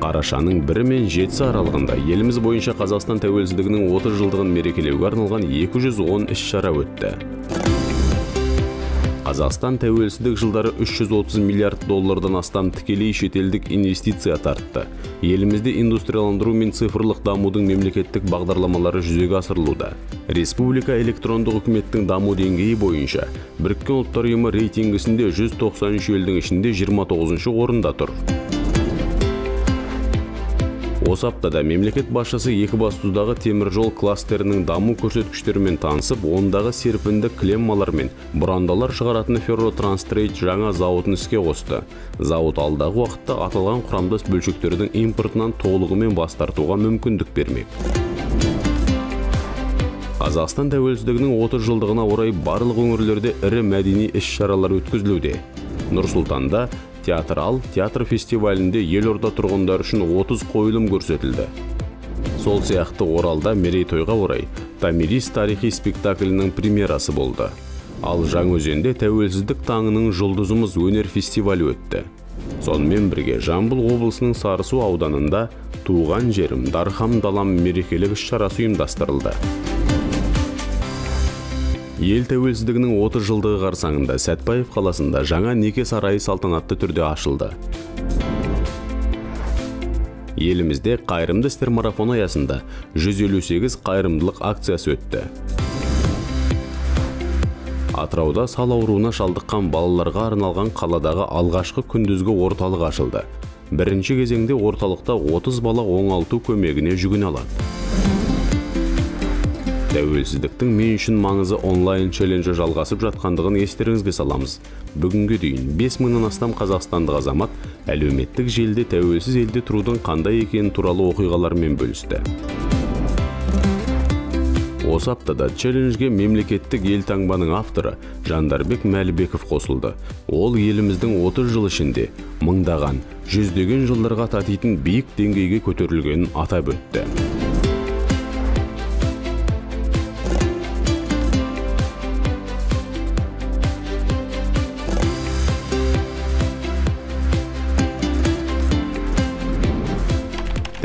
Қарашаның 1 мен 7 аралығында еліміз бойынша Қазақстан тәуелсіздігінің 30 жылдығын мерекелеуге арналған 210 іс-шара өтті. Қазақстан тәуелсіздік жылдары 330 миллиард доллардан астам тікелей шетелдік инвестиция тартты. Елімізде индустрияландыру мен цифрлық дамудың мемлекеттік бағдарламалары жүзеге асырылуда. Республика электрондық үкіметтің даму деңгейі бойынша Біріккен ұлттар ұйымы рейтингісінде 193 елдің ішінде 29-шы орында тұр. Осы аптада мемлекет басшысы Екібастұздағы темір жол кластерінің даму көрсеткіштерімен танысып, ондағы серпінді клеммалар мен бұрандалар шығаратын Ferrotranstrade жаңа зауытын іске қосты. Зауыт алдағы уақытта аталған құрамдас бөлшектердің импортынан толығымен бас тартуға мүмкіндік бермек. Қазақстан тәуелсіздігінің 30 жылдығына орай барлық өңірлерде ірі мәдени іс-шаралар өткізілуде. Нұр-Сұлтанда театр фестивалінде елорда тұрғындар үшін 30 қойылым көрсетілді. Сол сияқты Оралда мерейтойға орай Томирис тарихи спектаклінің премьерасы болды. Ал Жаңаөзенде тәуелсіздік таңының жұлдызымыз өнер фестивалі өтті. Сонымен бірге Жамбыл облысының Сарысу ауданында туған жерім Дархам далам мерекелік іс-шарасы ұйымдастырылды. Ел тәуелсіздігінің 30 жылдығы қарсаңында Сәтпаев қаласында жаңа неке сарайы салтанатты түрде ашылды. Елімізде қайырымды істер марафоны аясында 158 қайырымдылық акциясы өтті. Атырауда сал ауруына шалдыққан балаларға арналған қаладағы алғашқы күндізгі орталық ашылды. Бірінші кезеңде орталықта 30 бала оңалту көмегіне жүгіне алады. Тәуелсіздіктің мен үшін маңызы онлайн челленджі жалғасып жатқандығын естеріңізге саламыз. Бүгінге дейін 5000-нан астам қазақстандық азамат әлеуметтік желіде тәуелсіз елде тұрудың қандай екені туралы оқиғалармен бөлісті. Осы аптада челленджге мемлекеттік елтаңбаның авторы Жандарбек Мәлібеков қосылды. Ол еліміздің 30 жыл ішінде мыңдаған, жүздеген жылдарға татитын биік деңгейге көтерілгенін атап өтті.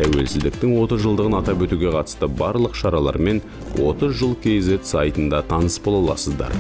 Тәуелсіздіктің 30 жылдығын атап өтуге қатысты барлық шаралармен 30 жыл KZ сайтында таныс бола аласыздар.